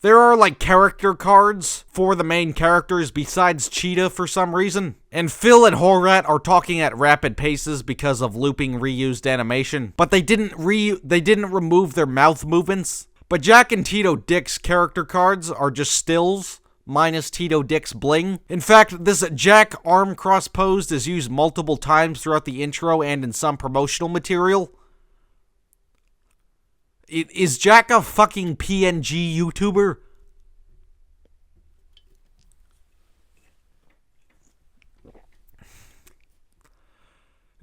There are, like, character cards for the main characters besides Cheetah for some reason. And Phil and Horat are talking at rapid paces because of looping reused animation. But they didn't remove their mouth movements. But Jack and Tito Dick's character cards are just stills, minus Tito Dick's bling. In fact, this Jack arm cross posed is used multiple times throughout the intro and in some promotional material. Is Jack a fucking PNG YouTuber?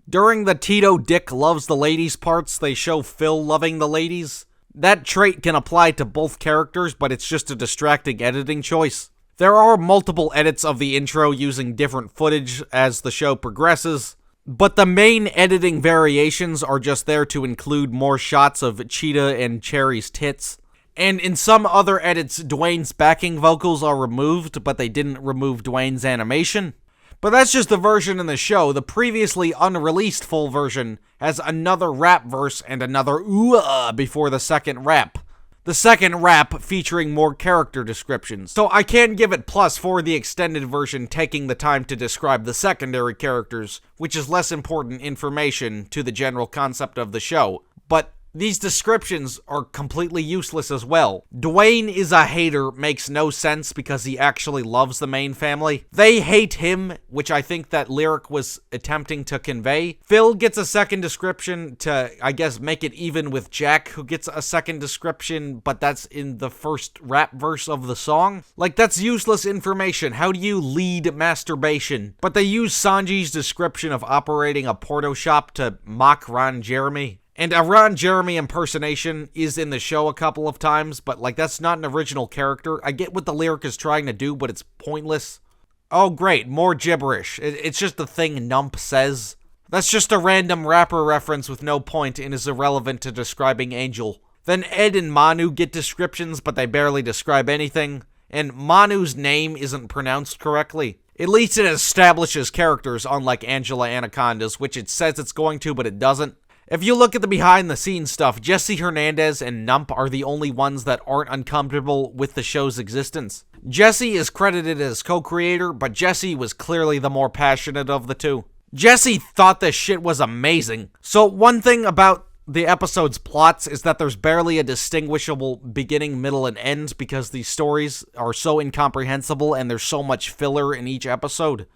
During the Tito Dick loves the ladies parts, they show Phil loving the ladies. That trait can apply to both characters, but it's just a distracting editing choice. There are multiple edits of the intro using different footage as the show progresses. But the main editing variations are just there to include more shots of Cheetah and Cherry's tits. And in some other edits, Dwayne's backing vocals are removed, but they didn't remove Dwayne's animation. But that's just the version in the show. The previously unreleased full version has another rap verse and another ooh before the second rap. The second rap featuring more character descriptions. So I can give it plus for the extended version taking the time to describe the secondary characters, which is less important information to the general concept of the show. But these descriptions are completely useless as well. Dwayne is a hater makes no sense because he actually loves the main family. They hate him, which I think that lyric was attempting to convey. Phil gets a second description to, I guess, make it even with Jack, who gets a second description, but that's in the first rap verse of the song. Like, that's useless information. How do you lead masturbation? But they use Sanji's description of operating a porno shop to mock Ron Jeremy. And a Ron Jeremy impersonation is in the show a couple of times, but, like, that's not an original character. I get what the lyric is trying to do, but it's pointless. Oh, great, more gibberish. It's just the thing Nump says. That's just a random rapper reference with no point and is irrelevant to describing Angel. Then Ed and Manu get descriptions, but they barely describe anything. And Manu's name isn't pronounced correctly. At least it establishes characters, unlike Angela Anaconda's, which it says it's going to, but it doesn't. If you look at the behind-the-scenes stuff, Jesse Hernandez and Nump are the only ones that aren't uncomfortable with the show's existence. Jesse is credited as co-creator, but Jesse was clearly the more passionate of the two. Jesse thought this shit was amazing. So one thing about the episode's plots is that there's barely a distinguishable beginning, middle, and end because these stories are so incomprehensible and there's so much filler in each episode.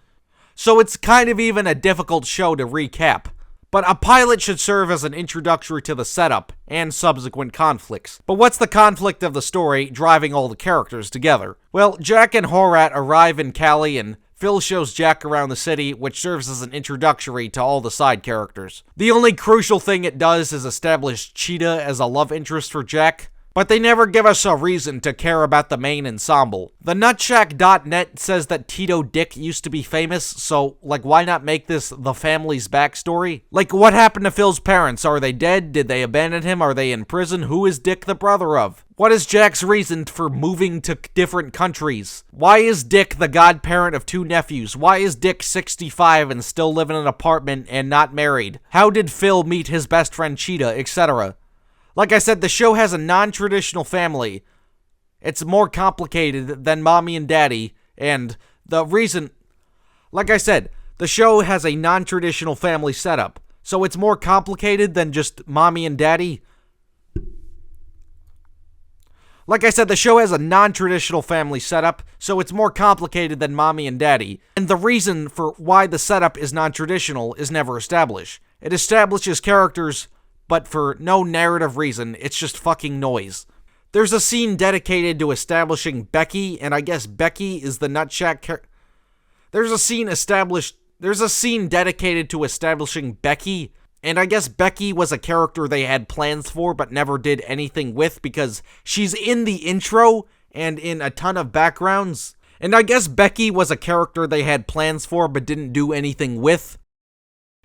So it's kind of even a difficult show to recap. But a pilot should serve as an introductory to the setup and subsequent conflicts. But what's the conflict of the story driving all the characters together? Well, Jack and Horat arrive in Cali and Phil shows Jack around the city, which serves as an introductory to all the side characters. The only crucial thing it does is establish Cheetah as a love interest for Jack, but they never give us a reason to care about the main ensemble. The Nutshack.net says that Tito Dick used to be famous, so, like, why not make this the family's backstory? Like, what happened to Phil's parents? Are they dead? Did they abandon him? Are they in prison? Who is Dick the brother of? What is Jack's reason for moving to different countries? Why is Dick the godparent of two nephews? Why is Dick 65 and still live in an apartment and not married? How did Phil meet his best friend Cheetah, etc.? Like I said, the show has a non-traditional family. It's more complicated than Mommy and Daddy, and the reason... Like I said, the show has a non-traditional family setup, so it's more complicated than just Mommy and Daddy. Like I said, the show has a non-traditional family setup, so it's more complicated than Mommy and Daddy, and the reason for why the setup is non-traditional is never established. It establishes characters, but for no narrative reason, it's just fucking noise. There's a scene dedicated to establishing Becky, and I guess Becky is the Nutshack There's a scene dedicated to establishing Becky, and I guess Becky was a character they had plans for but never did anything with because she's in the intro and in a ton of backgrounds. And I guess Becky was a character they had plans for but didn't do anything with,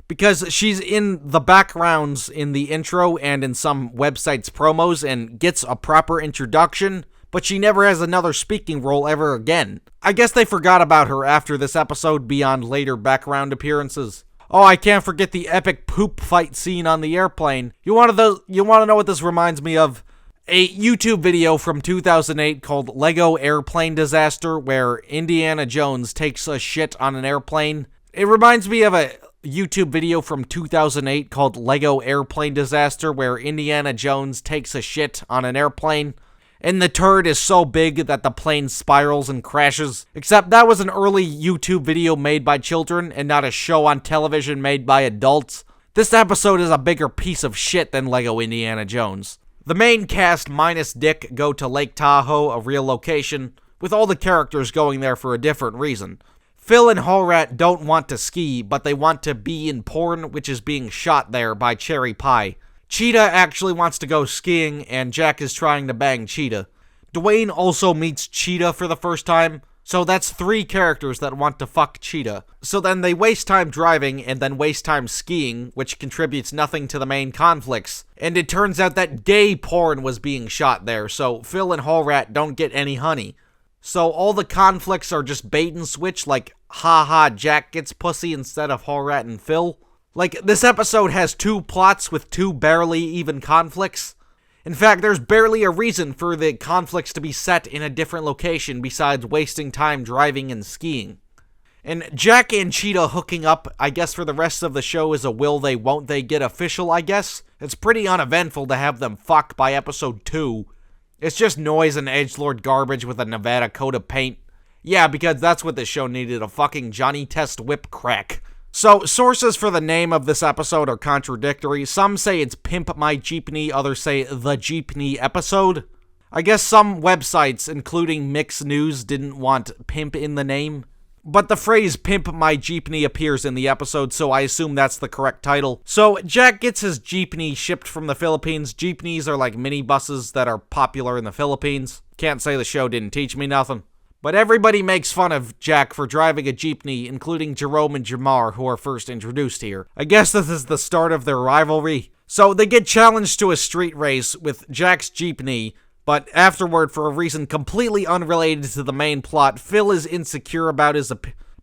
because she's in the backgrounds in the intro and in some websites' promos and gets a proper introduction, but she never has another speaking role ever again. I guess they forgot about her after this episode beyond later background appearances. Oh, I can't forget the epic poop fight scene on the airplane. You want to know what this reminds me of? A YouTube video from 2008 called Lego Airplane Disaster, where Indiana Jones takes a shit on an airplane. It reminds me of a YouTube video from 2008 called Lego Airplane Disaster, where Indiana Jones takes a shit on an airplane. And the turd is so big that the plane spirals and crashes. Except that was an early YouTube video made by children and not a show on television made by adults. This episode is a bigger piece of shit than Lego Indiana Jones. The main cast minus Dick go to Lake Tahoe, a real location, with all the characters going there for a different reason. Phil and Horat don't want to ski, but they want to be in porn, which is being shot there by Cherry Pie. Cheetah actually wants to go skiing, and Jack is trying to bang Cheetah. Dwayne also meets Cheetah for the first time, so that's 3 characters that want to fuck Cheetah. So then they waste time driving, and then waste time skiing, which contributes nothing to the main conflicts. And it turns out that gay porn was being shot there, so Phil and Horat don't get any honey. So all the conflicts are just bait and switch, like, haha, Jack gets pussy instead of Horat and Phil. Like, this episode has 2 plots with 2 barely even conflicts. In fact, there's barely a reason for the conflicts to be set in a different location besides wasting time driving and skiing. And Jack and Cheetah hooking up, I guess for the rest of the show is a will they won't they get official, I guess. It's pretty uneventful to have them fuck by episode 2. It's just noise and edgelord garbage with a Nevada coat of paint. Yeah, because that's what this show needed, a fucking Johnny Test whip crack. So, sources for the name of this episode are contradictory. Some say it's Pimp My Jeepney, others say The Jeepney Episode. I guess some websites, including Mix News, didn't want Pimp in the name. But the phrase Pimp My Jeepney appears in the episode, so I assume that's the correct title. So, Jack gets his jeepney shipped from the Philippines. Jeepneys are like minibuses that are popular in the Philippines. Can't say the show didn't teach me nothing. But everybody makes fun of Jack for driving a jeepney, including Jerome and Jamar, who are first introduced here. I guess this is the start of their rivalry. So, they get challenged to a street race with Jack's jeepney, but afterward, for a reason completely unrelated to the main plot, Phil is insecure about his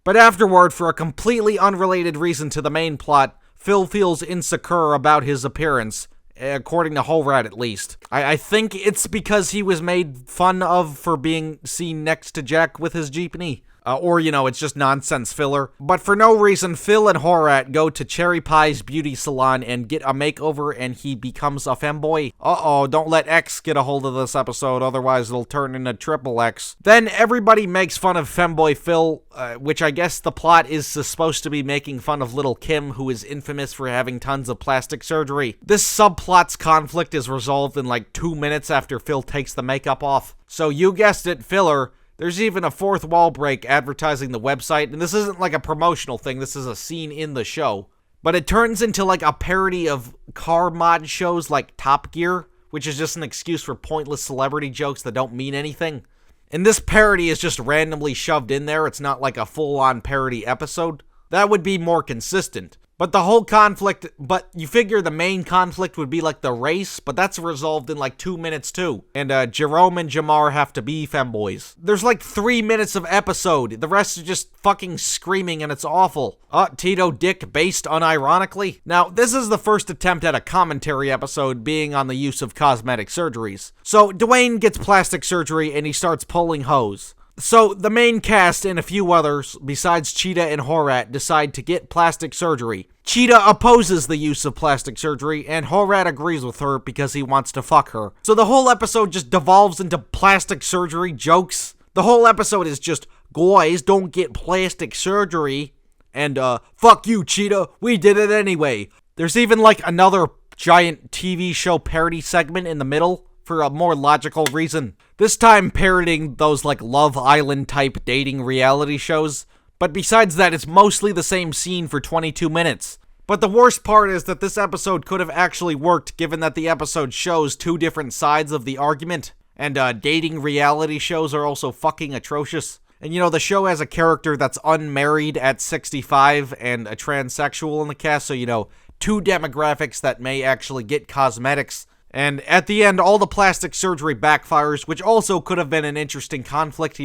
But afterward, for a completely unrelated reason to the main plot, Phil feels insecure about his appearance, according to Horat at least. I think it's because he was made fun of for being seen next to Jack with his jeepney. Or, it's just nonsense filler. But for no reason, Phil and Horat go to Cherry Pie's beauty salon and get a makeover, and he becomes a femboy. Uh-oh, don't let X get a hold of this episode, otherwise it'll turn into triple X. Then everybody makes fun of femboy Phil, which I guess the plot is supposed to be making fun of little Kim, who is infamous for having tons of plastic surgery. This subplot's conflict is resolved in like 2 minutes after Phil takes the makeup off. So you guessed it, filler. There's even a fourth wall break advertising the website, and this isn't like a promotional thing, this is a scene in the show. But it turns into like a parody of car mod shows like Top Gear, which is just an excuse for pointless celebrity jokes that don't mean anything. And this parody is just randomly shoved in there, it's not like a full-on parody episode. That would be more consistent. But the whole conflict, but you figure the main conflict would be like the race, but that's resolved in like 2 minutes too. And Jerome and Jamar have to be femboys. There's like 3 minutes of episode. The rest is just fucking screaming and it's awful. Tito Dick based unironically. Now, this is the first attempt at a commentary episode being on the use of cosmetic surgeries. So Dwayne gets plastic surgery and he starts pulling hose. So, the main cast and a few others, besides Cheetah and Horat, decide to get plastic surgery. Cheetah opposes the use of plastic surgery, and Horat agrees with her because he wants to fuck her. So the whole episode just devolves into plastic surgery jokes. The whole episode is just, guys, don't get plastic surgery, and fuck you, Cheetah, we did it anyway. There's even like another giant TV show parody segment in the middle, for a more logical reason. This time parodying those like Love Island type dating reality shows, but besides that it's mostly the same scene for 22 minutes. But the worst part is that this episode could have actually worked given that the episode shows 2 different sides of the argument, and dating reality shows are also fucking atrocious. And the show has a character that's unmarried at 65 and a transsexual in the cast, so 2 demographics that may actually get cosmetics. And at the end, all the plastic surgery backfires, which also could have been an interesting conflict,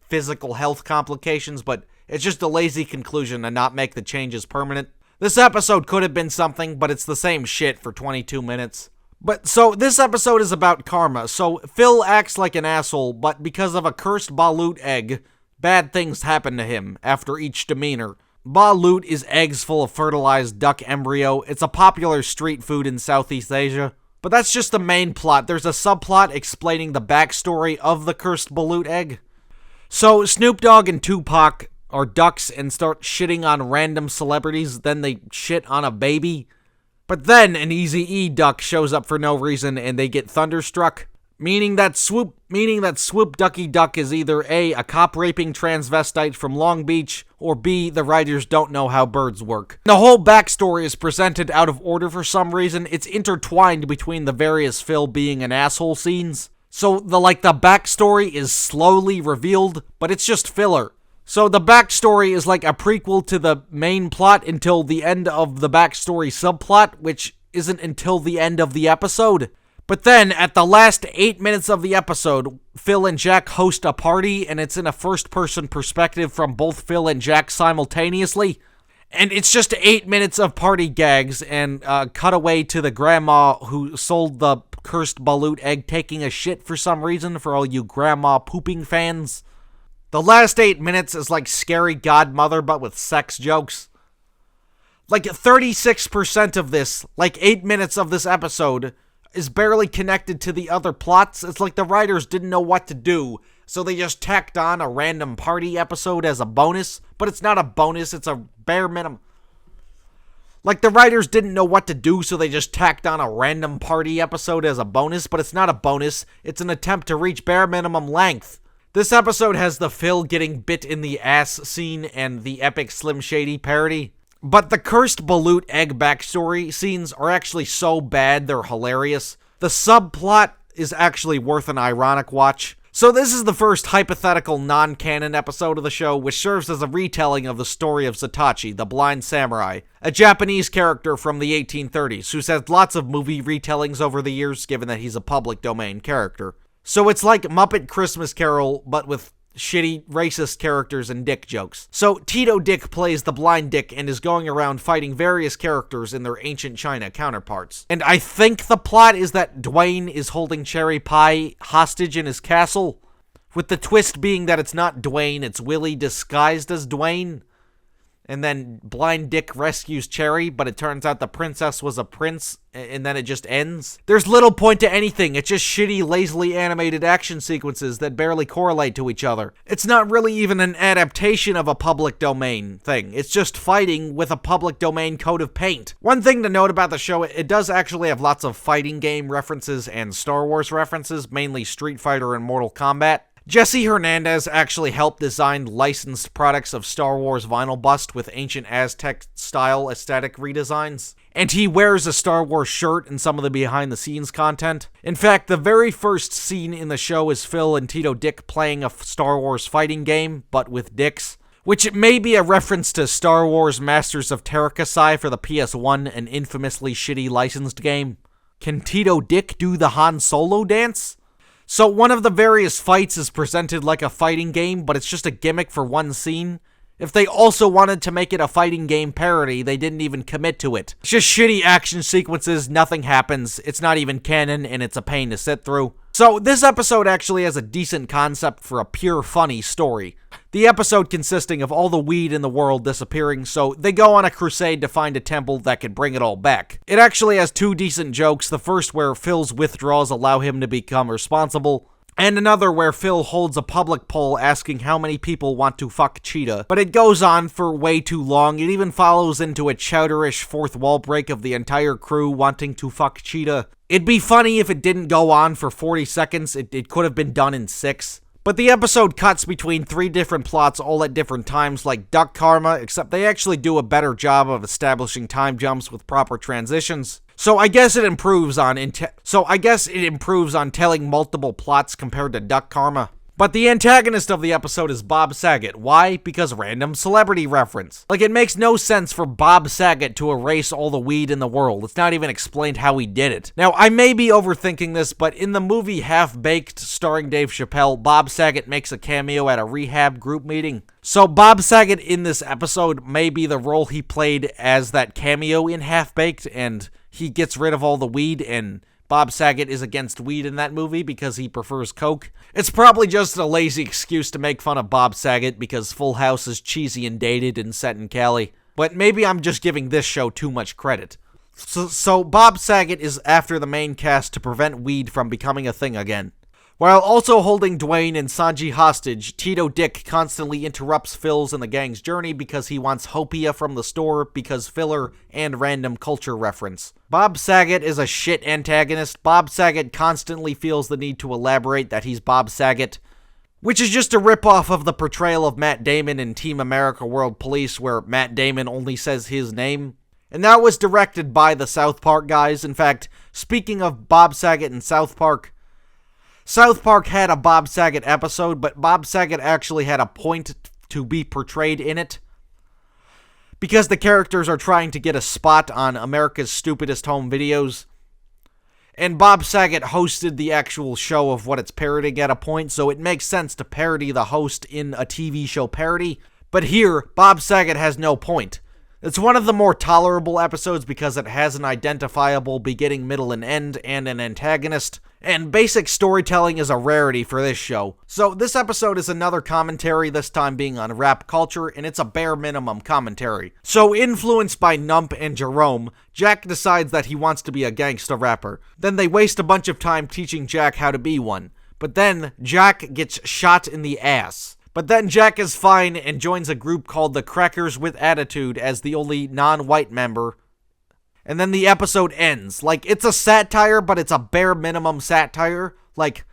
physical health complications, but it's just a lazy conclusion to not make the changes permanent. This episode could have been something, but it's the same shit for 22 minutes. But so this episode is about karma. So Phil acts like an asshole, but because of a cursed balut egg, bad things happen to him after each demeanor. Balut is eggs full of fertilized duck embryo. It's a popular street food in Southeast Asia. But that's just the main plot. There's a subplot explaining the backstory of the cursed balut egg. So Snoop Dogg and Tupac are ducks and start shitting on random celebrities, then they shit on a baby. But then an Eazy-E duck shows up for no reason and they get thunderstruck, meaning that Swoop Ducky Duck is either A, a cop-raping transvestite from Long Beach, or B, the writers don't know how birds work. The whole backstory is presented out of order for some reason. It's intertwined between the various Phil being an asshole scenes. So the backstory is slowly revealed, but it's just filler. So the backstory is like a prequel to the main plot until the end of the backstory subplot, which isn't until the end of the episode. But then, at the last 8 minutes of the episode, Phil and Jack host a party, and it's in a first-person perspective from both Phil and Jack simultaneously. And it's just 8 minutes of party gags, and cutaway to the grandma who sold the cursed balut egg taking a shit for some reason, for all you grandma pooping fans. The last 8 minutes is like Scary Godmother, but with sex jokes. Like 36% of this, like 8 minutes of this episode, is barely connected to the other plots. It's like the writers didn't know what to do, so they just tacked on a random party episode as a bonus, but it's not a bonus, it's a bare minimum. Like the writers didn't know what to do, so they just tacked on a random party episode as a bonus, but it's not a bonus, it's an attempt to reach bare minimum length. This episode has the Phil getting bit in the ass scene and the epic Slim Shady parody. But the cursed balut egg backstory scenes are actually so bad they're hilarious. The subplot is actually worth an ironic watch. So this is the first hypothetical non-canon episode of the show, which serves as a retelling of the story of Zatachi, the blind samurai, a Japanese character from the 1830s, who's had lots of movie retellings over the years, given that he's a public domain character. So it's like Muppet Christmas Carol, but with shitty, racist characters and dick jokes. So Tito Dick plays the blind dick and is going around fighting various characters in their ancient China counterparts. And I think the plot is that Dwayne is holding Cherry Pie hostage in his castle, with the twist being that it's not Dwayne, it's Willie disguised as Dwayne. And then Blind Dick rescues Cherry, but it turns out the princess was a prince, and then it just ends. There's little point to anything, it's just shitty, lazily animated action sequences that barely correlate to each other. It's not really even an adaptation of a public domain thing, it's just fighting with a public domain coat of paint. One thing to note about the show, it does actually have lots of fighting game references and Star Wars references, mainly Street Fighter and Mortal Kombat. Jesse Hernandez actually helped design licensed products of Star Wars vinyl bust with ancient Aztec-style aesthetic redesigns. And he wears a Star Wars shirt in some of the behind-the-scenes content. In fact, the very first scene in the show is Phil and Tito Dick playing a Star Wars fighting game, but with dicks. Which may be a reference to Star Wars Masters of Terrakasai for the PS1, an infamously shitty licensed game. Can Tito Dick do the Han Solo dance? So one of the various fights is presented like a fighting game, but it's just a gimmick for one scene. If they also wanted to make it a fighting game parody, they didn't even commit to it. It's just shitty action sequences, nothing happens, it's not even canon, and it's a pain to sit through. So this episode actually has a decent concept for a pure funny story. The episode consisting of all the weed in the world disappearing, so they go on a crusade to find a temple that could bring it all back. It actually has two decent jokes, the first where Phil's withdrawals allow him to become responsible, and another where Phil holds a public poll asking how many people want to fuck Cheetah. But it goes on for way too long. It even follows into a chowderish fourth wall break of the entire crew wanting to fuck Cheetah. It'd be funny if it didn't go on for 40 seconds. It could have been done in 6. But the episode cuts between 3 different plots all at different times, like Duck Karma, except they actually do a better job of establishing time jumps with proper transitions. So I guess it improves on telling multiple plots compared to Duck Karma. But the antagonist of the episode is Bob Saget. Why? Because random celebrity reference. Like, it makes no sense for Bob Saget to erase all the weed in the world. It's not even explained how he did it. Now, I may be overthinking this, but in the movie Half-Baked, starring Dave Chappelle, Bob Saget makes a cameo at a rehab group meeting. So Bob Saget in this episode may be the role he played as that cameo in Half-Baked, and he gets rid of all the weed and Bob Saget is against weed in that movie because he prefers coke. It's probably just a lazy excuse to make fun of Bob Saget because Full House is cheesy and dated and set in Cali. But maybe I'm just giving this show too much credit. So Bob Saget is after the main cast to prevent weed from becoming a thing again. While also holding Dwayne and Sanji hostage, Tito Dick constantly interrupts Phil's and the gang's journey because he wants Hopia from the store because filler and random culture reference. Bob Saget is a shit antagonist. Bob Saget constantly feels the need to elaborate that he's Bob Saget, which is just a ripoff of the portrayal of Matt Damon in Team America World Police where Matt Damon only says his name. And that was directed by the South Park guys. In fact, speaking of Bob Saget and South Park had a Bob Saget episode, but Bob Saget actually had a point to be portrayed in it. Because the characters are trying to get a spot on America's Stupidest Home Videos. And Bob Saget hosted the actual show of what it's parodying at a point, so it makes sense to parody the host in a TV show parody. But here, Bob Saget has no point. It's one of the more tolerable episodes because it has an identifiable beginning, middle, and end, and an antagonist. And basic storytelling is a rarity for this show. So this episode is another commentary, this time being on rap culture, and it's a bare minimum commentary. So influenced by Nump and Jerome, Jack decides that he wants to be a gangsta rapper. Then they waste a bunch of time teaching Jack how to be one. But then Jack gets shot in the ass. But then Jack is fine and joins a group called the Crackers with Attitude as the only non-white member. And then the episode ends. Like, it's a satire, but it's a bare minimum satire. Like,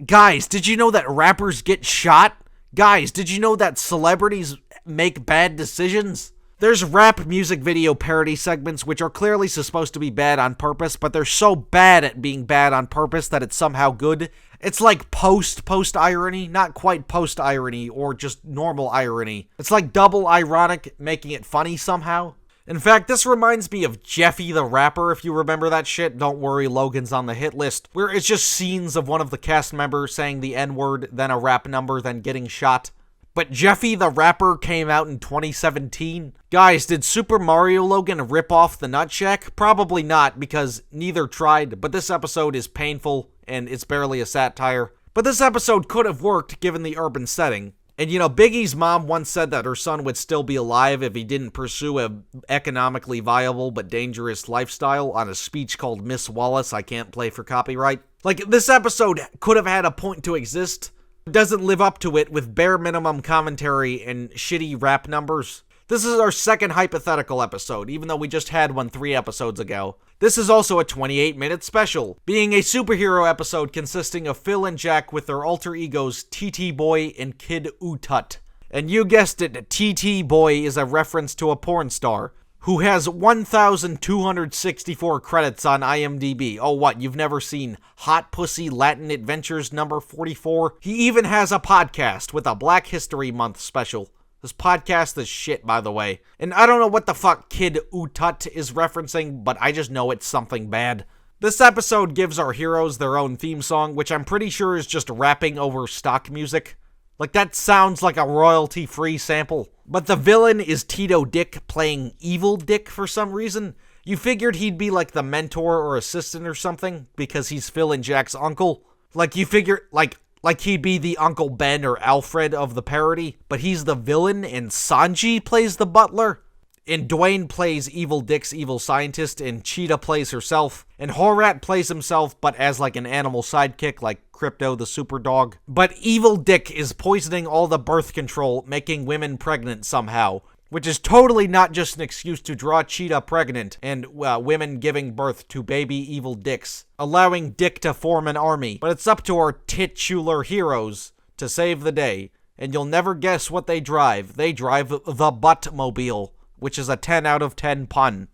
guys, did you know that rappers get shot? Guys, did you know that celebrities make bad decisions? There's rap music video parody segments which are clearly supposed to be bad on purpose, but they're so bad at being bad on purpose that it's somehow good. It's like post-irony, not quite post-irony or just normal irony. It's like double ironic, making it funny somehow. In fact, this reminds me of Jeffy the Rapper, if you remember that shit. Don't worry, Logan's on the hit list, where it's just scenes of one of the cast members saying the N-word, then a rap number, then getting shot. But Jeffy the Rapper came out in 2017. Guys, did Super Mario Logan rip off the Nutshack? Probably not, because neither tried, but this episode is painful, and it's barely a satire. But this episode could have worked, given the urban setting. And you know, Biggie's mom once said that her son would still be alive if he didn't pursue a economically viable but dangerous lifestyle on a speech called Miss Wallace I Can't Play for Copyright. Like, this episode could have had a point to exist. Doesn't live up to it with bare minimum commentary and shitty rap numbers. This is our second hypothetical episode, even though we just had one 3 episodes ago. This is also a 28-minute special, being a superhero episode consisting of Phil and Jack with their alter egos TT Boy and Kid Utat. And you guessed it, TT Boy is a reference to a porn star who has 1,264 credits on IMDb. Oh, what, you've never seen Hot Pussy Latin Adventures number 44? He even has a podcast with a Black History Month special. This podcast is shit, by the way. And I don't know what the fuck Kid Utat is referencing, but I just know it's something bad. This episode gives our heroes their own theme song, which I'm pretty sure is just rapping over stock music. Like, that sounds like a royalty-free sample. But the villain is Tito Dick playing Evil Dick for some reason. You figured he'd be like the mentor or assistant or something, because he's Phil and Jack's uncle. Like, you figure, like he'd be the Uncle Ben or Alfred of the parody, but he's the villain, and Sanji plays the butler. And Dwayne plays Evil Dick's evil scientist, and Cheetah plays herself. And Horat plays himself, but as like an animal sidekick, like Crypto the super dog. But Evil Dick is poisoning all the birth control, making women pregnant somehow. Which is totally not just an excuse to draw Cheetah pregnant, and women giving birth to baby evil dicks. Allowing Dick to form an army. But it's up to our titular heroes to save the day. And you'll never guess what they drive. They drive the Buttmobile, which is a 10 out of 10 pun.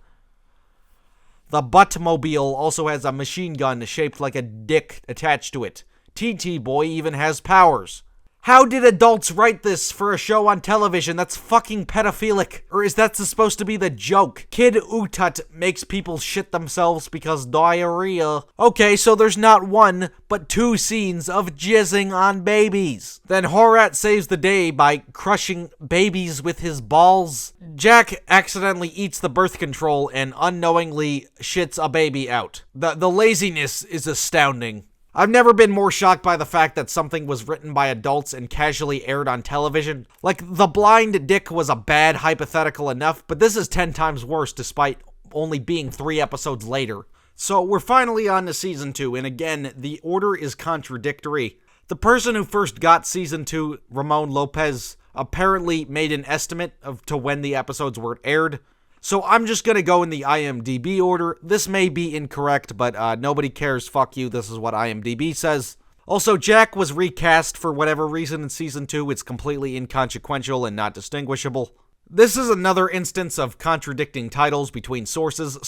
The Buttmobile also has a machine gun shaped like a dick attached to it. TT Boy even has powers. How did adults write this for a show on television? That's fucking pedophilic. Or is that supposed to be the joke? Kid utat makes people shit themselves because diarrhea. Okay, so there's not one, but 2 scenes of jizzing on babies. Then Horat saves the day by crushing babies with his balls. Jack accidentally eats the birth control and unknowingly shits a baby out. The laziness is astounding. I've never been more shocked by the fact that something was written by adults and casually aired on television. Like, The Blind Dick was a bad hypothetical enough, but this is 10 times worse despite only being 3 episodes later. So we're finally on to Season 2, and again, the order is contradictory. The person who first got Season 2, Ramon Lopez, apparently made an estimate to when the episodes were aired. So I'm just gonna go in the IMDb order. This may be incorrect, but nobody cares. Fuck you. This is what IMDb says. Also, Jack was recast for whatever reason in Season 2. It's completely inconsequential and not distinguishable. This is another instance of contradicting titles between sources.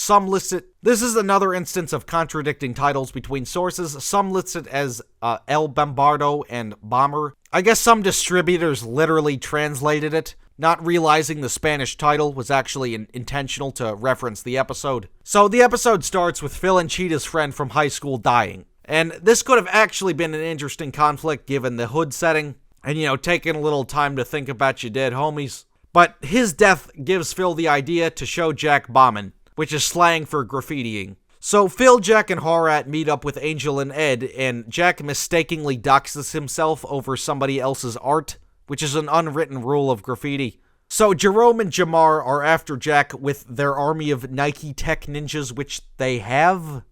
This is another instance of contradicting titles between sources. Some list it as El Bombardo and Bomber. I guess some distributors literally translated it, not realizing the Spanish title was actually intentional to reference the episode. So the episode starts with Phil and Cheetah's friend from high school dying. And this could have actually been an interesting conflict given the hood setting, and taking a little time to think about your dead homies. But his death gives Phil the idea to show Jack bombing, which is slang for graffitiing. So Phil, Jack, and Horat meet up with Angel and Ed, and Jack mistakenly doxes himself over somebody else's art, which is an unwritten rule of graffiti. So Jerome and Jamar are after Jack with their army of Nike tech ninjas, which they have.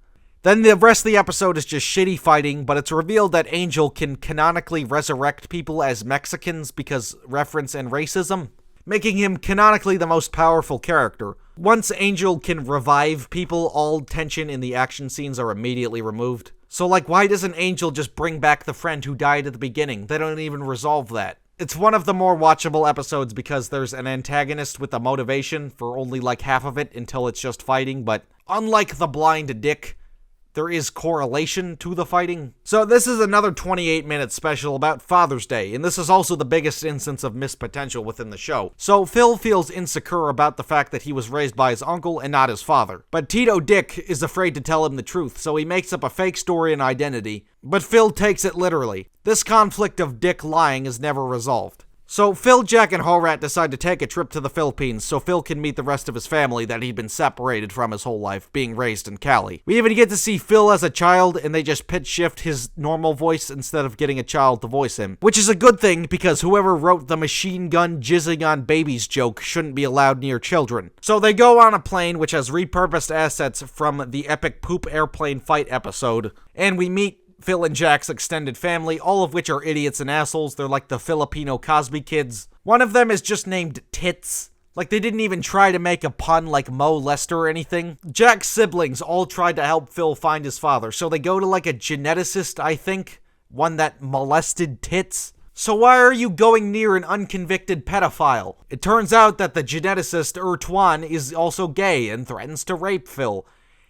Then the rest of the episode is just shitty fighting, but it's revealed that Angel can canonically resurrect people as Mexicans because reference and racism, making him canonically the most powerful character. Once Angel can revive people, all tension in the action scenes are immediately removed. So why doesn't Angel just bring back the friend who died at the beginning? They don't even resolve that. It's one of the more watchable episodes because there's an antagonist with a motivation for only half of it until it's just fighting, but unlike The Blind Dick, there is correlation to the fighting. So this is another 28-minute special about Father's Day, and this is also the biggest instance of missed potential within the show. So Phil feels insecure about the fact that he was raised by his uncle and not his father. But Tito Dick is afraid to tell him the truth, so he makes up a fake story and identity. But Phil takes it literally. This conflict of Dick lying is never resolved. So Phil, Jack, and Horat decide to take a trip to the Philippines so Phil can meet the rest of his family that he'd been separated from his whole life, being raised in Cali. We even get to see Phil as a child, and they just pitch shift his normal voice instead of getting a child to voice him. Which is a good thing, because whoever wrote the machine gun jizzing on babies joke shouldn't be allowed near children. So they go on a plane which has repurposed assets from the epic poop airplane fight episode, and we meet Phil and Jack's extended family, all of which are idiots and assholes. They're like the Filipino Cosby kids. One of them is just named Tits. They didn't even try to make a pun like Mo Lester or anything. Jack's siblings all tried to help Phil find his father, so they go to a geneticist, I think. One that molested Tits. So why are you going near an unconvicted pedophile? It turns out that the geneticist, Tuan, is also gay and threatens to rape Phil.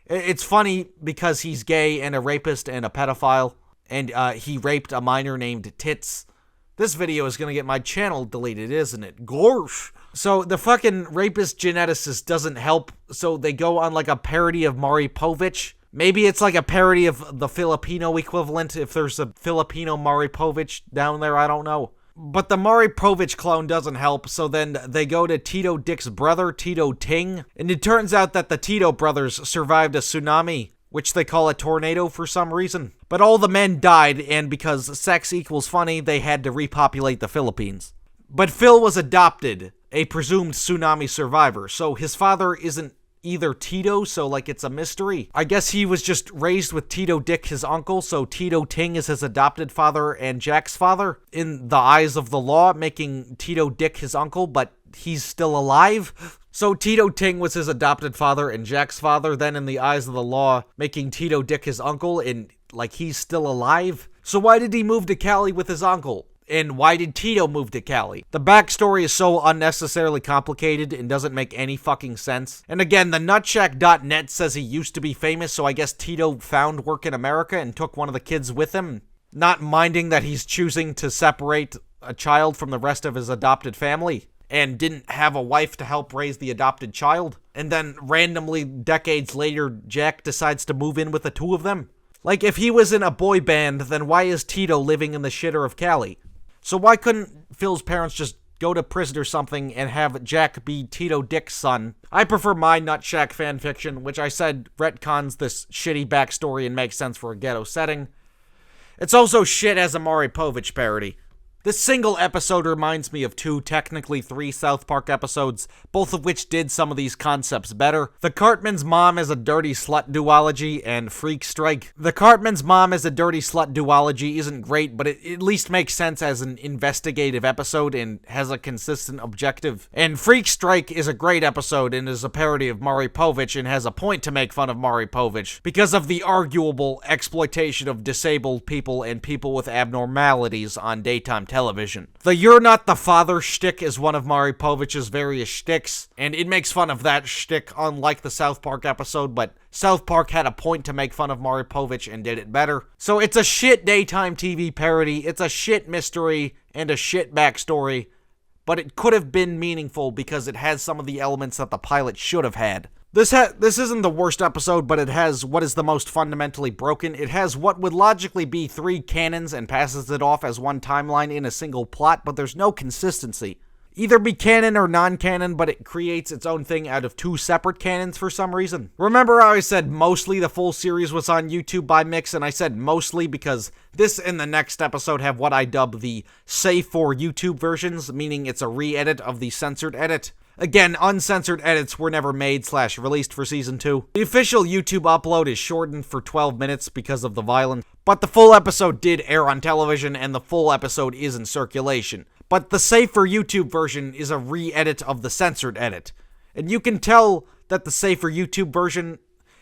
It's funny because he's gay and a rapist and a pedophile, and he raped a minor named Tits. This video is gonna get my channel deleted, isn't it? Gorsh! So the fucking rapist geneticist doesn't help, so they go on a parody of Maury Povich. Maybe it's a parody of the Filipino equivalent, if there's a Filipino Maury Povich down there, I don't know. But the Maury Povich clone doesn't help, so then they go to Tito Dick's brother, Tito Ting, and it turns out that the Tito brothers survived a tsunami, which they call a tornado for some reason. But all the men died, and because sex equals funny, they had to repopulate the Philippines. But Phil was adopted, a presumed tsunami survivor, so his father isn't either Tito, so it's a mystery. I guess he was just raised with Tito Dick, his uncle, so Tito Ting is his adopted father and Jack's father, in the eyes of the law, making Tito Dick his uncle, but he's still alive. So Tito Ting was his adopted father and Jack's father, then in the eyes of the law, making Tito Dick his uncle, and he's still alive. So why did he move to Cali with his uncle? And why did Tito move to Cali? The backstory is so unnecessarily complicated and doesn't make any fucking sense. And again, the Nutshack.net says he used to be famous, so I guess Tito found work in America and took one of the kids with him. not minding that he's choosing to separate a child from the rest of his adopted family and didn't have a wife to help raise the adopted child. And then randomly, decades later, Jack decides to move in with the two of them. Like, if he was in a boy band, then why is Tito living in the shitter of Cali? So why couldn't Phil's parents just go to prison or something and have Jack be Tito Dick's son? I prefer my Nutshack fanfiction, which I said retcons this shitty backstory and makes sense for a ghetto setting. It's also shit as a Maury Povich parody. This single episode reminds me of two, technically three South Park episodes, both of which did some of these concepts better. The Cartman's Mom is a Dirty Slut duology, and Freak Strike. The Cartman's Mom is a Dirty Slut duology isn't great, but it at least makes sense as an investigative episode and has a consistent objective. And Freak Strike is a great episode and is a parody of Maury Povich and has a point to make fun of Maury Povich because of the arguable exploitation of disabled people and people with abnormalities on daytime television. The "You're Not the Father" shtick is one of Maury Povich's various shticks, and it makes fun of that shtick unlike the South Park episode, but South Park had a point to make fun of Maury Povich and did it better. So it's a shit daytime TV parody, it's a shit mystery, and a shit backstory, but it could have been meaningful because it has some of the elements that the pilot should have had. This isn't the worst episode, but it has what is the most fundamentally broken. It has what would logically be three canons and passes it off as one timeline in a single plot, but there's no consistency. Either be canon or non-canon, but it creates its own thing out of two separate canons for some reason. Remember how I said mostly the full series was on YouTube by Mix, and I said mostly because this and the next episode have what I dub the safe for YouTube versions, meaning it's a re-edit of the censored edit. Again, uncensored edits were never made/released for Season 2. The official YouTube upload is shortened for 12 minutes because of the violence, but the full episode did air on television and the full episode is in circulation. But the safe for YouTube version is a re-edit of the censored edit. And you can tell that the safe for YouTube version,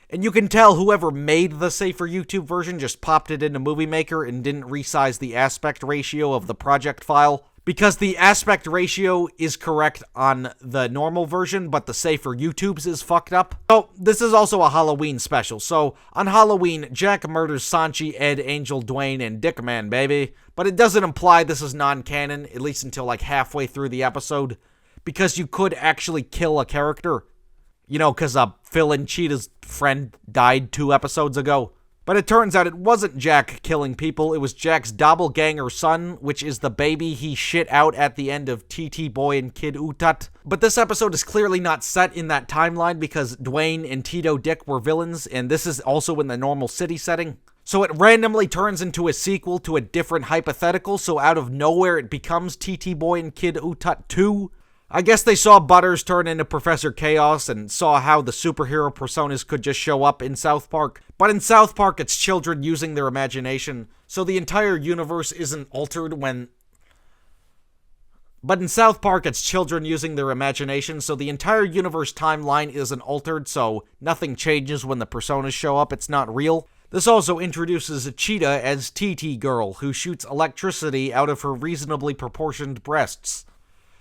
and you can tell whoever made the safe for YouTube version just popped it into Movie Maker and didn't resize the aspect ratio of the project file. Because the aspect ratio is correct on the normal version, but the safe for YouTube's is fucked up. So, this is also a Halloween special. So, on Halloween, Jack murders Sanchi, Ed, Angel, Dwayne, and Dickman, baby. But it doesn't imply this is non-canon, at least until like halfway through the episode. Because you could actually kill a character. You know, because Phil and Cheetah's friend died 2 episodes ago. But it turns out it wasn't Jack killing people, it was Jack's doppelganger son, which is the baby he shit out at the end of TT Boy and Kid Utat. But this episode is clearly not set in that timeline because Dwayne and Tito Dick were villains, and this is also in the normal city setting. So it randomly turns into a sequel to a different hypothetical, so out of nowhere it becomes TT Boy and Kid Utat 2. I guess they saw Butters turn into Professor Chaos and saw how the superhero personas could just show up in South Park. But in South Park, it's children using their imagination, so the entire universe isn't altered when... But in South Park, it's children using their imagination, so the entire universe timeline isn't altered, so nothing changes when the personas show up, it's not real. This also introduces Cheetah as TT Girl, who shoots electricity out of her reasonably proportioned breasts.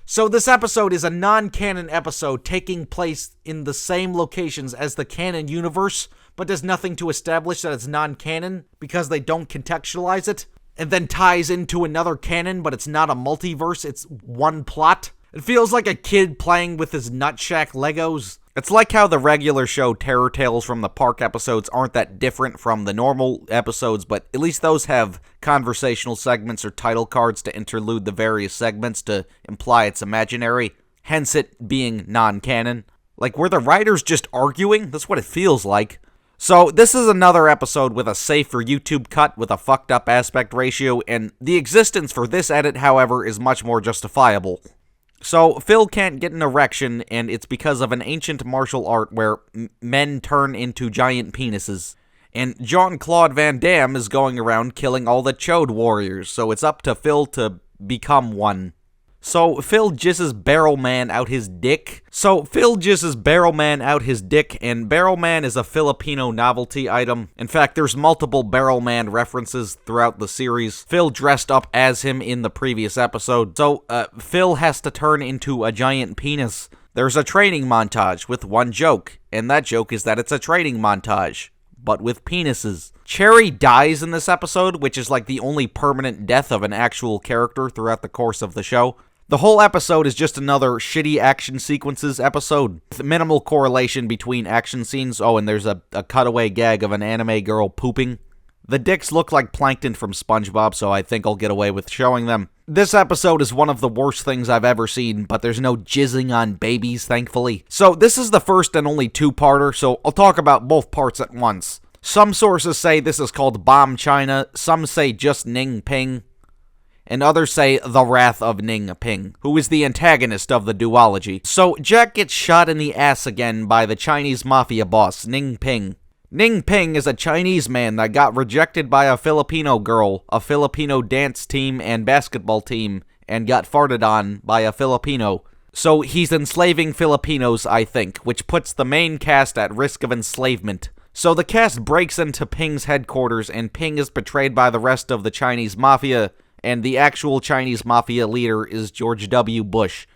So this episode is a non-canon episode taking place in the same locations as the canon universe, but does nothing to establish that it's non-canon because they don't contextualize it, and then ties into another canon, but it's not a multiverse, it's one plot. It feels like a kid playing with his Nutshack Legos. It's like how the regular show Terror Tales from the Park episodes aren't that different from the normal episodes, but at least those have conversational segments or title cards to interlude the various segments to imply it's imaginary, hence it being non-canon. Like, were the writers just arguing? That's what it feels like. So, this is another episode with a safe for YouTube cut with a fucked up aspect ratio, and the existence for this edit, however, is much more justifiable. So, Phil can't get an erection, and it's because of an ancient martial art where men turn into giant penises. And Jean-Claude Van Damme is going around killing all the Chode warriors, so it's up to Phil to become one. So, Phil jizzes Barrel Man out his dick. And Barrel Man is a Filipino novelty item. In fact, there's multiple Barrel Man references throughout the series. Phil dressed up as him in the previous episode. So, Phil has to turn into a giant penis. There's a training montage with one joke, and that joke is that it's a training montage. but with penises. Cherry dies in this episode, which is like the only permanent death of an actual character throughout the course of the show. The whole episode is just another shitty action sequences episode, with minimal correlation between action scenes. Oh, and there's a cutaway gag of an anime girl pooping. The dicks look like plankton from SpongeBob, so I think I'll get away with showing them. This episode is one of the worst things I've ever seen, but there's no jizzing on babies, thankfully. So this is the first and only two-parter, so I'll talk about both parts at once. Some sources say this is called Bomb China, some say just Ning Ping, and others say The Wrath of Ning Ping, who is the antagonist of the duology. So Jack gets shot in the ass again by the Chinese mafia boss, Ning Ping. Ning Ping is a Chinese man that got rejected by a Filipino girl, a Filipino dance team and basketball team, and got farted on by a Filipino. So he's enslaving Filipinos, I think, which puts the main cast at risk of enslavement. So the cast breaks into Ping's headquarters, and Ping is betrayed by the rest of the Chinese mafia, and the actual Chinese mafia leader is George W. Bush.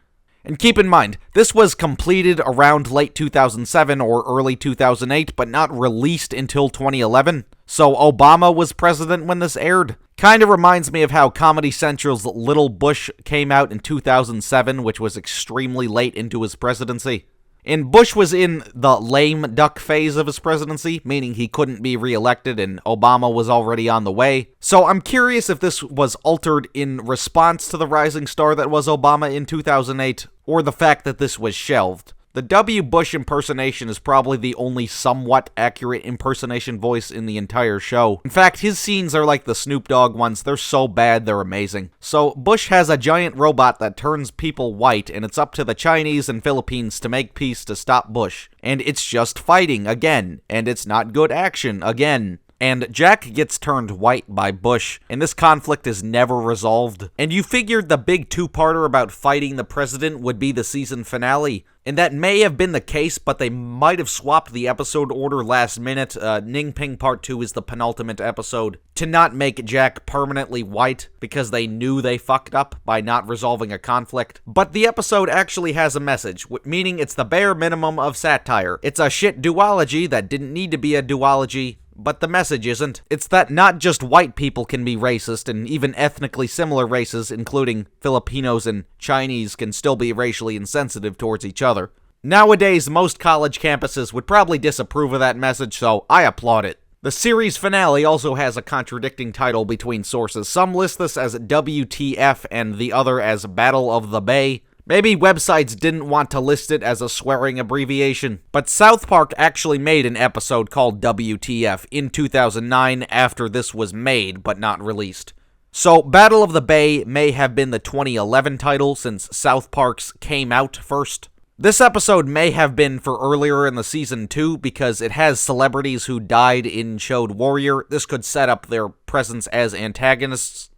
And keep in mind, this was completed around late 2007 or early 2008, but not released until 2011. So Obama was president when this aired. Kinda reminds me of how Comedy Central's Little Bush came out in 2007, which was extremely late into his presidency. And Bush was in the lame duck phase of his presidency, meaning he couldn't be reelected and Obama was already on the way. So I'm curious if this was altered in response to the rising star that was Obama in 2008, or the fact that this was shelved. The W. Bush impersonation is probably the only somewhat accurate impersonation voice in the entire show. In fact, his scenes are like the Snoop Dogg ones. They're so bad, they're amazing. So, Bush has a giant robot that turns people white, and it's up to the Chinese and Philippines to make peace to stop Bush. And it's just fighting, again. And it's not good action, again. And Jack gets turned white by Bush, and this conflict is never resolved. And you figured the big two-parter about fighting the president would be the season finale. And that may have been the case, but they might have swapped the episode order last minute. Ning Ping Part 2 is the penultimate episode, to not make Jack permanently white, because they knew they fucked up by not resolving a conflict. But the episode actually has a message, meaning it's the bare minimum of satire. It's a shit duology that didn't need to be a duology, but the message isn't. It's that not just white people can be racist, and even ethnically similar races, including Filipinos and Chinese, can still be racially insensitive towards each other. Nowadays, most college campuses would probably disapprove of that message, so I applaud it. The series finale also has a contradicting title between sources. Some list this as WTF and the other as Battle of the Bay. Maybe websites didn't want to list it as a swearing abbreviation, but South Park actually made an episode called WTF in 2009 after this was made, but not released. So, Battle of the Bay may have been the 2011 title since South Park's came out first. This episode may have been for earlier in the season too, because it has celebrities who died in Chode Warrior. This could set up their presence as antagonists.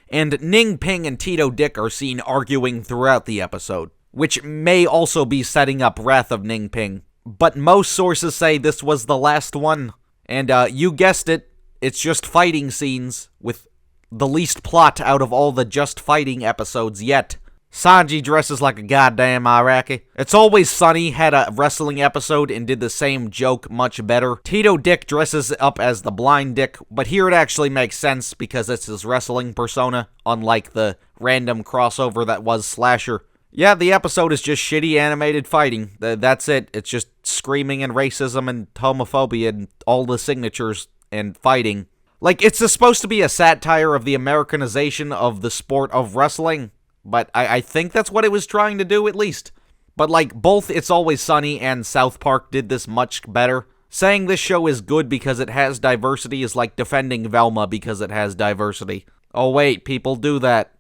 And Ning Ping and Tito Dick are seen arguing throughout the episode, which may also be setting up Wrath of Ning Ping. But most sources say this was the last one. And you guessed it, it's just fighting scenes with the least plot out of all the just fighting episodes yet. Sanji dresses like a goddamn Iraqi. It's Always Sunny had a wrestling episode and did the same joke much better. Tito Dick dresses up as the blind Dick, but here it actually makes sense because it's his wrestling persona, unlike the random crossover that was Slasher. Yeah, the episode is just shitty animated fighting. That's it. It's just screaming and racism and homophobia and all the signatures and fighting. Like, it's supposed to be a satire of the Americanization of the sport of wrestling. But I think that's what it was trying to do, at least. But like, both It's Always Sunny and South Park did this much better. Saying this show is good because it has diversity is like defending Velma because it has diversity. Oh wait, people do that.